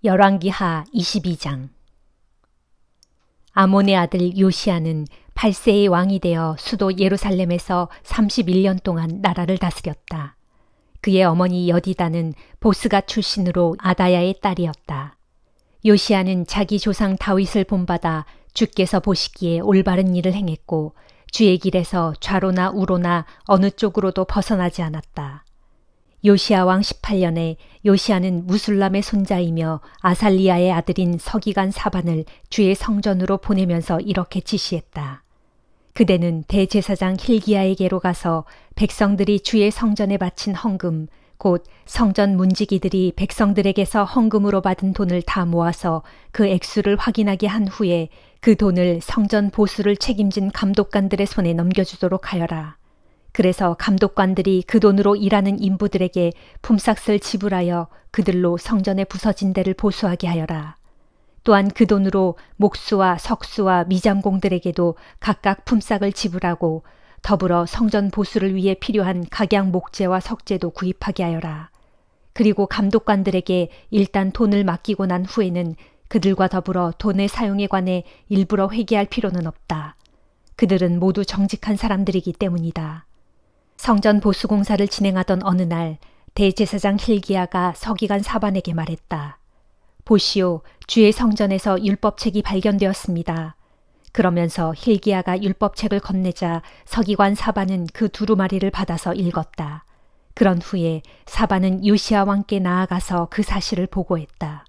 열왕기하 22장. 아몬의 아들 요시야는 8세의 왕이 되어 수도 예루살렘에서 31년 동안 나라를 다스렸다. 그의 어머니 여디다는 보스가 출신으로 아다야의 딸이었다. 요시야는 자기 조상 다윗을 본받아 주께서 보시기에 올바른 일을 행했고 주의 길에서 좌로나 우로나 어느 쪽으로도 벗어나지 않았다. 요시야 왕 18년에 요시야는 무술람의 손자이며 아살리야의 아들인 서기관 사반을 주의 성전으로 보내면서 이렇게 지시했다. 그대는 대제사장 hil기야에게로 가서 백성들이 주의 성전에 바친 헌금, 곧 성전 문지기들이 백성들에게서 헌금으로 받은 돈을 다 모아서 그 액수를 확인하게 한 후에 그 돈을 성전 보수를 책임진 감독관들의 손에 넘겨주도록 하여라. 그래서 감독관들이 그 돈으로 일하는 인부들에게 품삯을 지불하여 그들로 성전에 부서진 데를 보수하게 하여라. 또한 그 돈으로 목수와 석수와 미장공들에게도 각각 품삯을 지불하고 더불어 성전 보수를 위해 필요한 각양 목재와 석재도 구입하게 하여라. 그리고 감독관들에게 일단 돈을 맡기고 난 후에는 그들과 더불어 돈의 사용에 관해 일부러 회개할 필요는 없다. 그들은 모두 정직한 사람들이기 때문이다. 성전 보수 공사를 진행하던 어느 날 대제사장 hil기야가 서기관 사반에게 말했다. 보시오, 주의 성전에서 율법책이 발견되었습니다. 그러면서 hil기야가 율법책을 건네자 서기관 사반은 그 두루마리를 받아서 읽었다. 그런 후에 사반은 요시야 왕께 나아가서 그 사실을 보고했다.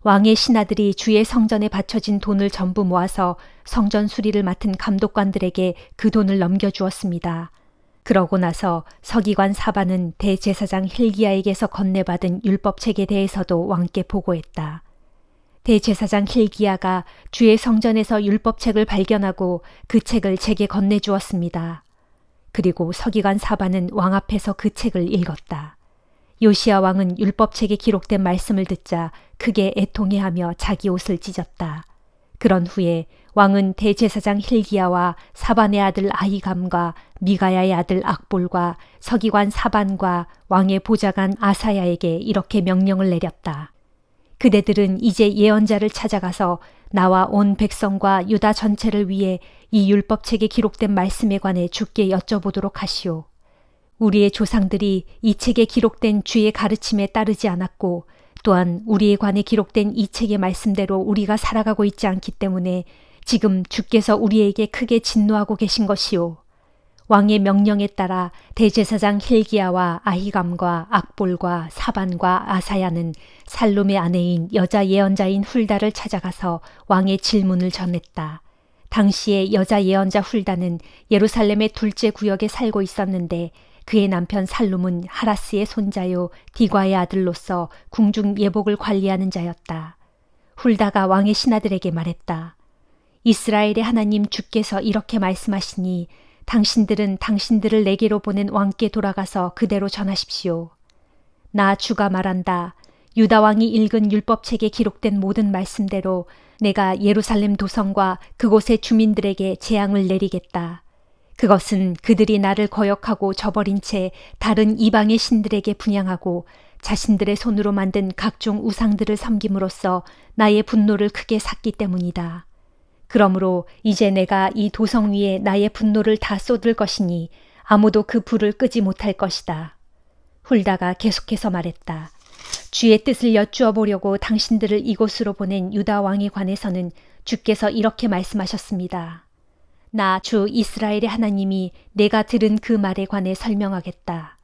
왕의 신하들이 주의 성전에 바쳐진 돈을 전부 모아서 성전 수리를 맡은 감독관들에게 그 돈을 넘겨주었습니다. 그러고 나서 서기관 사반은 대제사장 hil기야에게서 건네받은 율법책에 대해서도 왕께 보고했다. 대제사장 hil기야가 주의 성전에서 율법책을 발견하고 그 책을 제게 건네주었습니다. 그리고 서기관 사반은 왕 앞에서 그 책을 읽었다. 요시야 왕은 율법책에 기록된 말씀을 듣자 크게 애통해하며 자기 옷을 찢었다. 그런 후에 왕은 대제사장 hil기야와 사반의 아들 아히감과 미가야의 아들 악볼과 서기관 사반과 왕의 보좌관 아사야에게 이렇게 명령을 내렸다. 그대들은 이제 예언자를 찾아가서 나와 온 백성과 유다 전체를 위해 이 율법책에 기록된 말씀에 관해 주께 여쭤보도록 하시오. 우리의 조상들이 이 책에 기록된 주의 가르침에 따르지 않았고 또한 우리에 관해 기록된 이 책의 말씀대로 우리가 살아가고 있지 않기 때문에 지금 주께서 우리에게 크게 진노하고 계신 것이오. 왕의 명령에 따라 대제사장 hil기야와 아히감과 악볼과 사반과 아사야는 살룸의 아내인 여자 예언자인 훌다를 찾아가서 왕의 질문을 전했다. 당시에 여자 예언자 훌다는 예루살렘의 둘째 구역에 살고 있었는데 그의 남편 살룸은 하라스의 손자요 디과의 아들로서 궁중 예복을 관리하는 자였다. 훌다가 왕의 신하들에게 말했다. 이스라엘의 하나님 주께서 이렇게 말씀하시니 당신들은 당신들을 내게로 보낸 왕께 돌아가서 그대로 전하십시오. 나 주가 말한다. 유다 왕이 읽은 율법책에 기록된 모든 말씀대로 내가 예루살렘 도성과 그곳의 주민들에게 재앙을 내리겠다. 그것은 그들이 나를 거역하고 저버린 채 다른 이방의 신들에게 분향하고 자신들의 손으로 만든 각종 우상들을 섬김으로써 나의 분노를 크게 샀기 때문이다. 그러므로 이제 내가 이 도성 위에 나의 분노를 다 쏟을 것이니 아무도 그 불을 끄지 못할 것이다. 훌다가 계속해서 말했다. 주의 뜻을 여쭈어 보려고 당신들을 이곳으로 보낸 유다 왕에 관해서는 주께서 이렇게 말씀하셨습니다. 나 주 이스라엘의 하나님이 내가 들은 그 말에 관해 설명하겠다.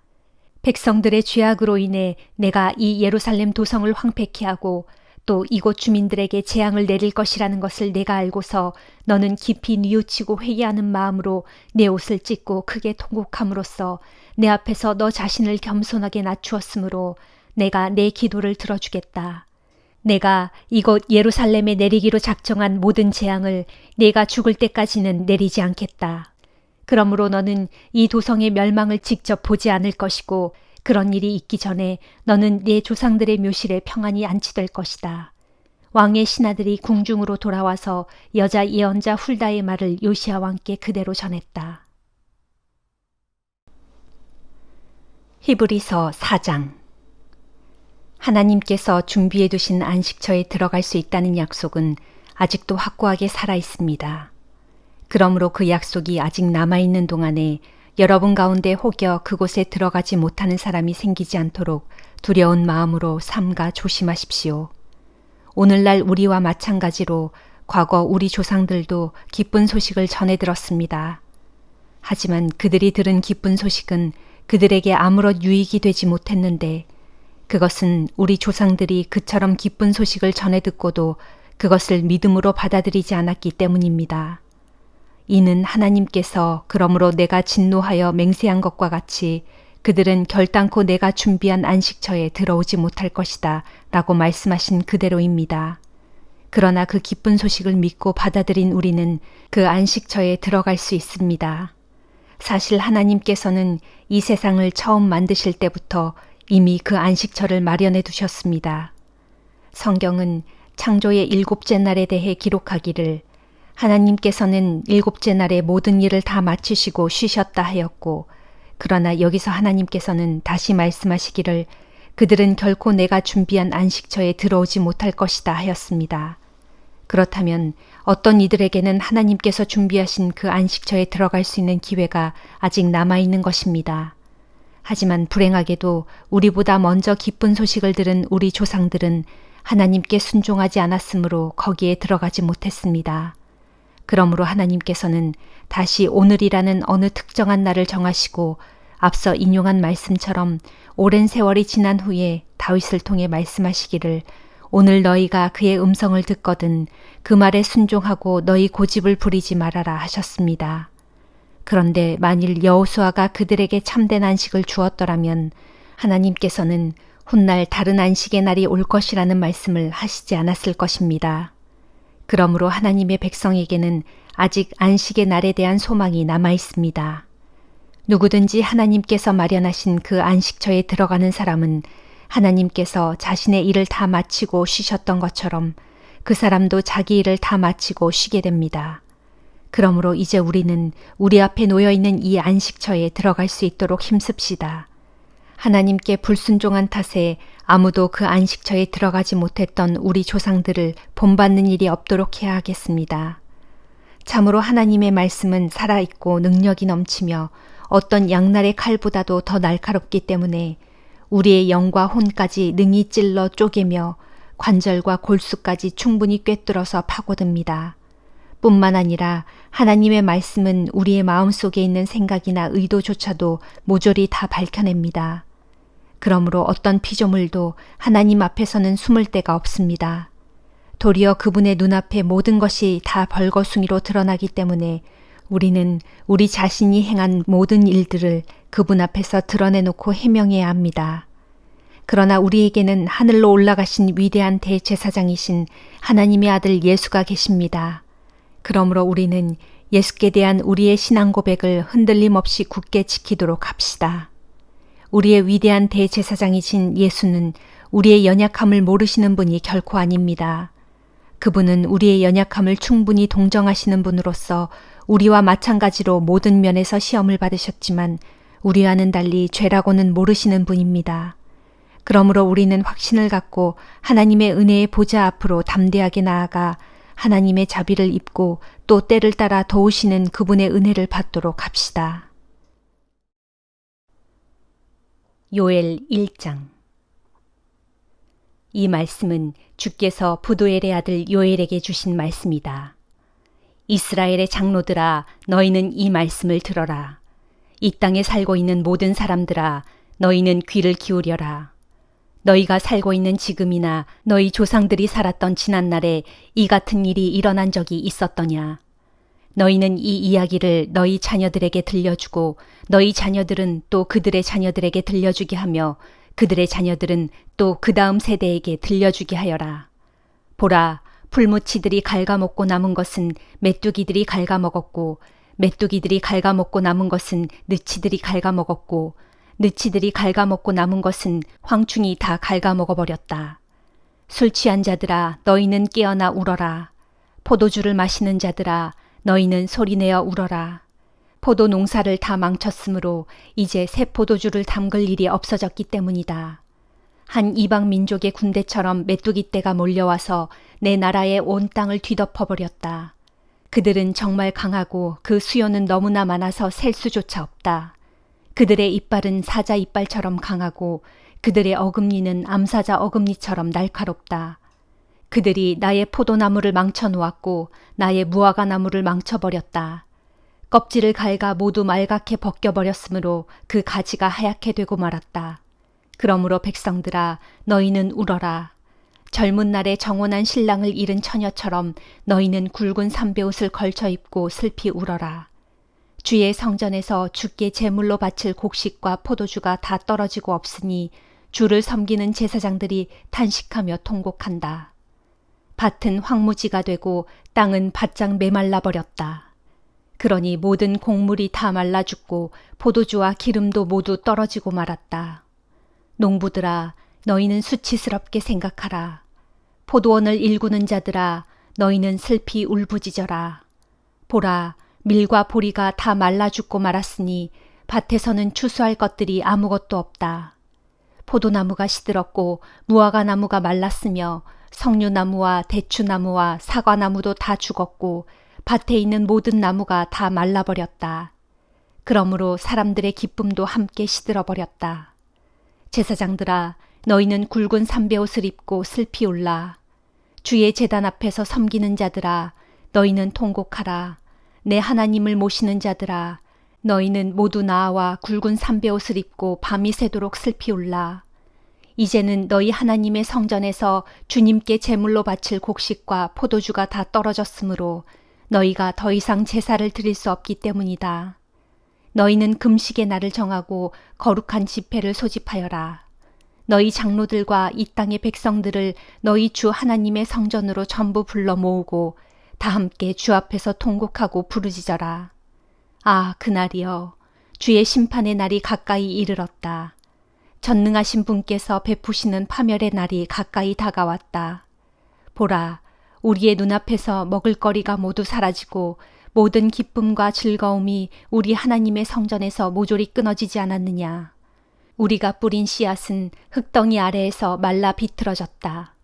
백성들의 죄악으로 인해 내가 이 예루살렘 도성을 황폐케 하고 또 이곳 주민들에게 재앙을 내릴 것이라는 것을 내가 알고서 너는 깊이 뉘우치고 회개하는 마음으로 내 옷을 찢고 크게 통곡함으로써 내 앞에서 너 자신을 겸손하게 낮추었으므로 내가 내 기도를 들어주겠다. 내가 이곳 예루살렘에 내리기로 작정한 모든 재앙을 내가 죽을 때까지는 내리지 않겠다. 그러므로 너는 이 도성의 멸망을 직접 보지 않을 것이고 그런 일이 있기 전에 너는 네 조상들의 묘실에 평안히 안치될 것이다. 왕의 신하들이 궁중으로 돌아와서 여자 예언자 훌다의 말을 요시야 왕께 그대로 전했다. 히브리서 4장. 하나님께서 준비해 두신 안식처에 들어갈 수 있다는 약속은 아직도 확고하게 살아 있습니다. 그러므로 그 약속이 아직 남아있는 동안에 여러분 가운데 혹여 그곳에 들어가지 못하는 사람이 생기지 않도록 두려운 마음으로 삼가 조심하십시오. 오늘날 우리와 마찬가지로 과거 우리 조상들도 기쁜 소식을 전해 들었습니다. 하지만 그들이 들은 기쁜 소식은 그들에게 아무런 유익이 되지 못했는데 그것은 우리 조상들이 그처럼 기쁜 소식을 전해 듣고도 그것을 믿음으로 받아들이지 않았기 때문입니다. 이는 하나님께서 그러므로 내가 진노하여 맹세한 것과 같이 그들은 결단코 내가 준비한 안식처에 들어오지 못할 것이다 라고 말씀하신 그대로입니다. 그러나 그 기쁜 소식을 믿고 받아들인 우리는 그 안식처에 들어갈 수 있습니다. 사실 하나님께서는 이 세상을 처음 만드실 때부터 이미 그 안식처를 마련해 두셨습니다. 성경은 창조의 7째 날에 대해 기록하기를 하나님께서는 7째 날에 모든 일을 다 마치시고 쉬셨다 하였고, 그러나 여기서 하나님께서는 다시 말씀하시기를 그들은 결코 내가 준비한 안식처에 들어오지 못할 것이다 하였습니다. 그렇다면 어떤 이들에게는 하나님께서 준비하신 그 안식처에 들어갈 수 있는 기회가 아직 남아있는 것입니다. 하지만 불행하게도 우리보다 먼저 기쁜 소식을 들은 우리 조상들은 하나님께 순종하지 않았으므로 거기에 들어가지 못했습니다. 그러므로 하나님께서는 다시 오늘이라는 어느 특정한 날을 정하시고 앞서 인용한 말씀처럼 오랜 세월이 지난 후에 다윗을 통해 말씀하시기를 오늘 너희가 그의 음성을 듣거든 그 말에 순종하고 너희 고집을 부리지 말아라 하셨습니다. 그런데 만일 여호수아가 그들에게 참된 안식을 주었더라면 하나님께서는 훗날 다른 안식의 날이 올 것이라는 말씀을 하시지 않았을 것입니다. 그러므로 하나님의 백성에게는 아직 안식의 날에 대한 소망이 남아 있습니다. 누구든지 하나님께서 마련하신 그 안식처에 들어가는 사람은 하나님께서 자신의 일을 다 마치고 쉬셨던 것처럼 그 사람도 자기 일을 다 마치고 쉬게 됩니다. 그러므로 이제 우리는 우리 앞에 놓여있는 이 안식처에 들어갈 수 있도록 힘씁시다. 하나님께 불순종한 탓에 아무도 그 안식처에 들어가지 못했던 우리 조상들을 본받는 일이 없도록 해야 하겠습니다. 참으로 하나님의 말씀은 살아있고 능력이 넘치며 어떤 양날의 칼보다도 더 날카롭기 때문에 우리의 영과 혼까지 능히 찔러 쪼개며 관절과 골수까지 충분히 꿰뚫어서 파고듭니다. 뿐만 아니라 하나님의 말씀은 우리의 마음속에 있는 생각이나 의도조차도 모조리 다 밝혀냅니다. 그러므로 어떤 피조물도 하나님 앞에서는 숨을 데가 없습니다. 도리어 그분의 눈앞에 모든 것이 다 벌거숭이로 드러나기 때문에 우리는 우리 자신이 행한 모든 일들을 그분 앞에서 드러내놓고 해명해야 합니다. 그러나 우리에게는 하늘로 올라가신 위대한 대제사장이신 하나님의 아들 예수가 계십니다. 그러므로 우리는 예수께 대한 우리의 신앙 고백을 흔들림 없이 굳게 지키도록 합시다. 우리의 위대한 대제사장이신 예수는 우리의 연약함을 모르시는 분이 결코 아닙니다. 그분은 우리의 연약함을 충분히 동정하시는 분으로서 우리와 마찬가지로 모든 면에서 시험을 받으셨지만 우리와는 달리 죄라고는 모르시는 분입니다. 그러므로 우리는 확신을 갖고 하나님의 은혜의 보좌 앞으로 담대하게 나아가 하나님의 자비를 입고 또 때를 따라 도우시는 그분의 은혜를 받도록 합시다. 요엘 1장. 이 말씀은 주께서 부두엘의 아들 요엘에게 주신 말씀이다. 이스라엘의 장로들아, 너희는 이 말씀을 들어라. 이 땅에 살고 있는 모든 사람들아, 너희는 귀를 기울여라. 너희가 살고 있는 지금이나 너희 조상들이 살았던 지난날에 이 같은 일이 일어난 적이 있었더냐. 너희는 이 이야기를 너희 자녀들에게 들려주고 너희 자녀들은 또 그들의 자녀들에게 들려주게 하며 그들의 자녀들은 또 그 다음 세대에게 들려주게 하여라. 보라, 풀무치들이 갉아먹고 남은 것은 메뚜기들이 갉아먹었고 메뚜기들이 갉아먹고 남은 것은 느치들이 갉아먹었고 느치들이 갉아먹고 남은 것은 황충이 다 갉아먹어버렸다. 술 취한 자들아, 너희는 깨어나 울어라. 포도주를 마시는 자들아, 너희는 소리내어 울어라. 포도 농사를 다 망쳤으므로 이제 새 포도주를 담글 일이 없어졌기 때문이다. 한 이방 민족의 군대처럼 메뚜기 떼가 몰려와서 내 나라의 온 땅을 뒤덮어버렸다. 그들은 정말 강하고 그 수요는 너무나 많아서 셀 수조차 없다. 그들의 이빨은 사자 이빨처럼 강하고 그들의 어금니는 암사자 어금니처럼 날카롭다. 그들이 나의 포도나무를 망쳐놓았고 나의 무화과나무를 망쳐버렸다. 껍질을 갈가 모두 말갛게 벗겨버렸으므로 그 가지가 하얗게 되고 말았다. 그러므로 백성들아, 너희는 울어라. 젊은 날에 정혼한 신랑을 잃은 처녀처럼 너희는 굵은 삼베옷을 걸쳐 입고 슬피 울어라. 주의 성전에서 주께 제물로 바칠 곡식과 포도주가 다 떨어지고 없으니 주를 섬기는 제사장들이 탄식하며 통곡한다. 밭은 황무지가 되고 땅은 바짝 메말라 버렸다. 그러니 모든 곡물이 다 말라 죽고 포도주와 기름도 모두 떨어지고 말았다. 농부들아, 너희는 수치스럽게 생각하라. 포도원을 일구는 자들아, 너희는 슬피 울부짖어라. 보라, 밀과 보리가 다 말라 죽고 말았으니 밭에서는 추수할 것들이 아무것도 없다. 포도나무가 시들었고 무화과나무가 말랐으며 석류나무와 대추나무와 사과나무도 다 죽었고 밭에 있는 모든 나무가 다 말라버렸다. 그러므로 사람들의 기쁨도 함께 시들어버렸다. 제사장들아, 너희는 굵은 삼베옷을 입고 슬피 울라. 주의 제단 앞에서 섬기는 자들아, 너희는 통곡하라. 내 하나님을 모시는 자들아, 너희는 모두 나와 굵은 삼베옷을 입고 밤이 새도록 슬피 울라. 이제는 너희 하나님의 성전에서 주님께 제물로 바칠 곡식과 포도주가 다 떨어졌으므로 너희가 더 이상 제사를 드릴 수 없기 때문이다. 너희는 금식의 날을 정하고 거룩한 집회를 소집하여라. 너희 장로들과 이 땅의 백성들을 너희 주 하나님의 성전으로 전부 불러 모으고 다 함께 주 앞에서 통곡하고 부르짖어라. 아, 그날이여. 주의 심판의 날이 가까이 이르렀다. 전능하신 분께서 베푸시는 파멸의 날이 가까이 다가왔다. 보라, 우리의 눈앞에서 먹을거리가 모두 사라지고 모든 기쁨과 즐거움이 우리 하나님의 성전에서 모조리 끊어지지 않았느냐. 우리가 뿌린 씨앗은 흙덩이 아래에서 말라 비틀어졌다.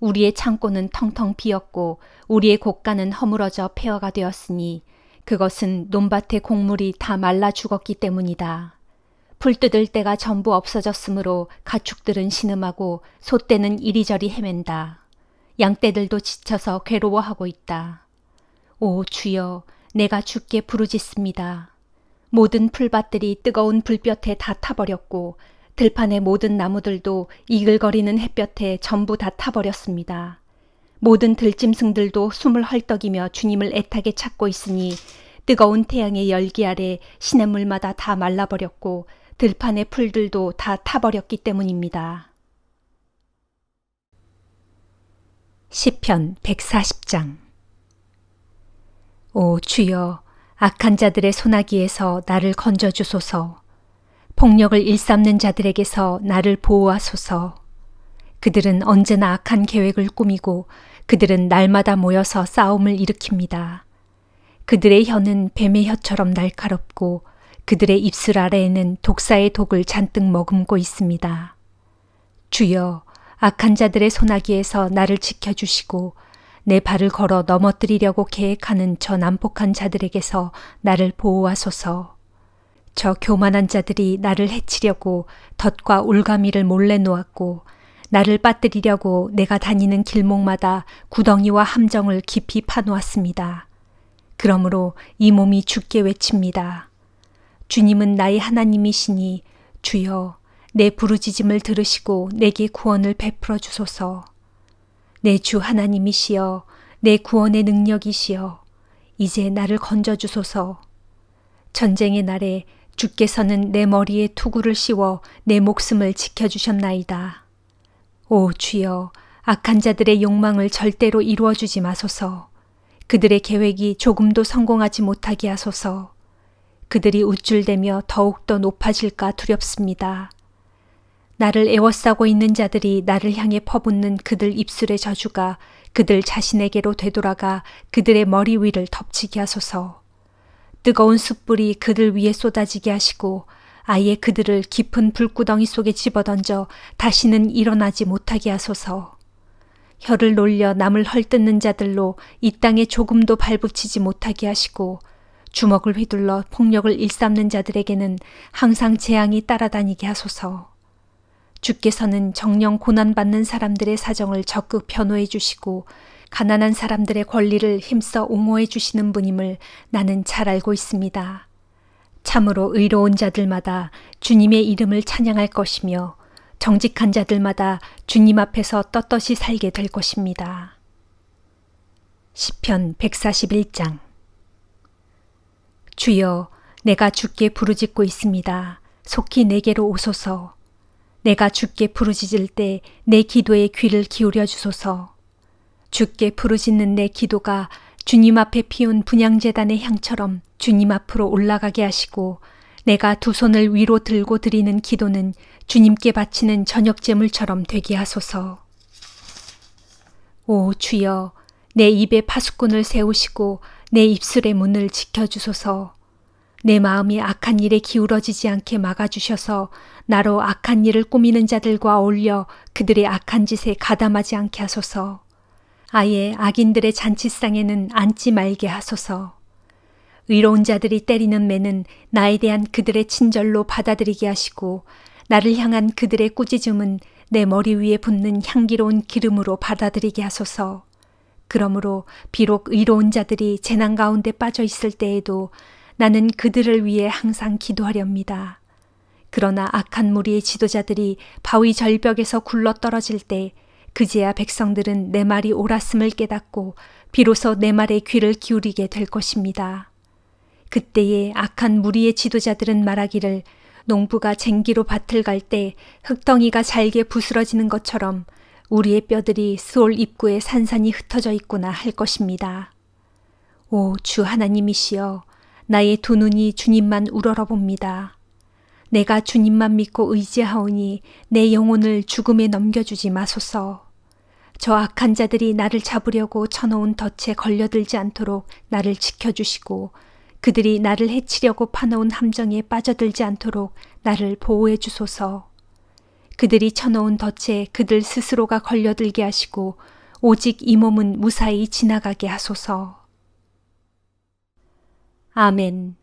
우리의 창고는 텅텅 비었고 우리의 곡간은 허물어져 폐허가 되었으니 그것은 논밭의 곡물이 다 말라 죽었기 때문이다. 풀 뜯을 때가 전부 없어졌으므로 가축들은 신음하고 소떼는 이리저리 헤맨다. 양떼들도 지쳐서 괴로워하고 있다. 오 주여, 내가 주께 부르짖습니다. 모든 풀밭들이 뜨거운 불볕에 다 타버렸고 들판의 모든 나무들도 이글거리는 햇볕에 전부 다 타버렸습니다. 모든 들짐승들도 숨을 헐떡이며 주님을 애타게 찾고 있으니 뜨거운 태양의 열기 아래 시냇물마다 다 말라버렸고 들판의 풀들도 다 타버렸기 때문입니다. 시편 140장. 오 주여, 악한 자들의 소나기에서 나를 건져주소서. 폭력을 일삼는 자들에게서 나를 보호하소서. 그들은 언제나 악한 계획을 꾸미고 그들은 날마다 모여서 싸움을 일으킵니다. 그들의 혀는 뱀의 혀처럼 날카롭고 그들의 입술 아래에는 독사의 독을 잔뜩 머금고 있습니다. 주여, 악한 자들의 소나기에서 나를 지켜주시고 내 발을 걸어 넘어뜨리려고 계획하는 저 난폭한 자들에게서 나를 보호하소서. 저 교만한 자들이 나를 해치려고 덫과 올가미를 몰래 놓았고 나를 빠뜨리려고 내가 다니는 길목마다 구덩이와 함정을 깊이 파놓았습니다. 그러므로 이 몸이 주께 외칩니다. 주님은 나의 하나님이시니 주여, 내 부르짖음을 들으시고 내게 구원을 베풀어 주소서. 내 주 하나님이시여, 내 구원의 능력이시여, 이제 나를 건져주소서. 전쟁의 날에 주께서는 내 머리에 투구를 씌워 내 목숨을 지켜주셨나이다. 오 주여, 악한 자들의 욕망을 절대로 이루어주지 마소서. 그들의 계획이 조금도 성공하지 못하게 하소서. 그들이 우쭐대며 더욱더 높아질까 두렵습니다. 나를 애워싸고 있는 자들이 나를 향해 퍼붓는 그들 입술의 저주가 그들 자신에게로 되돌아가 그들의 머리 위를 덮치게 하소서. 뜨거운 숯불이 그들 위에 쏟아지게 하시고 아예 그들을 깊은 불구덩이 속에 집어던져 다시는 일어나지 못하게 하소서. 혀를 놀려 남을 헐뜯는 자들로 이 땅에 조금도 발붙이지 못하게 하시고 주먹을 휘둘러 폭력을 일삼는 자들에게는 항상 재앙이 따라다니게 하소서. 주께서는 정령 고난받는 사람들의 사정을 적극 변호해 주시고 가난한 사람들의 권리를 힘써 옹호해 주시는 분임을 나는 잘 알고 있습니다. 참으로 의로운 자들마다 주님의 이름을 찬양할 것이며 정직한 자들마다 주님 앞에서 떳떳이 살게 될 것입니다. 시편 141장. 주여, 내가 주께 부르짖고 있습니다. 속히 내게로 오소서. 내가 주께 부르짖을 때 내 기도에 귀를 기울여 주소서. 주께 부르짖는 내 기도가 주님 앞에 피운 분향제단의 향처럼 주님 앞으로 올라가게 하시고 내가 두 손을 위로 들고 드리는 기도는 주님께 바치는 저녁제물처럼 되게 하소서. 오 주여, 내 입에 파수꾼을 세우시고 내 입술의 문을 지켜주소서. 내 마음이 악한 일에 기울어지지 않게 막아주셔서 나로 악한 일을 꾸미는 자들과 어울려 그들의 악한 짓에 가담하지 않게 하소서. 아예 악인들의 잔치상에는 앉지 말게 하소서. 의로운 자들이 때리는 매는 나에 대한 그들의 친절로 받아들이게 하시고 나를 향한 그들의 꾸짖음은 내 머리 위에 붓는 향기로운 기름으로 받아들이게 하소서. 그러므로 비록 의로운 자들이 재난 가운데 빠져 있을 때에도 나는 그들을 위해 항상 기도하렵니다. 그러나 악한 무리의 지도자들이 바위 절벽에서 굴러 떨어질 때 그제야 백성들은 내 말이 옳았음을 깨닫고 비로소 내 말에 귀를 기울이게 될 것입니다. 그때에 악한 무리의 지도자들은 말하기를 농부가 쟁기로 밭을 갈 때 흙덩이가 잘게 부스러지는 것처럼 우리의 뼈들이 스올 입구에 산산이 흩어져 있구나 할 것입니다. 오 주 하나님이시여, 나의 두 눈이 주님만 우러러봅니다. 내가 주님만 믿고 의지하오니 내 영혼을 죽음에 넘겨주지 마소서. 저 악한 자들이 나를 잡으려고 쳐놓은 덫에 걸려들지 않도록 나를 지켜주시고 그들이 나를 해치려고 파놓은 함정에 빠져들지 않도록 나를 보호해 주소서. 그들이 쳐놓은 덫에 그들 스스로가 걸려들게 하시고 오직 이 몸은 무사히 지나가게 하소서. 아멘.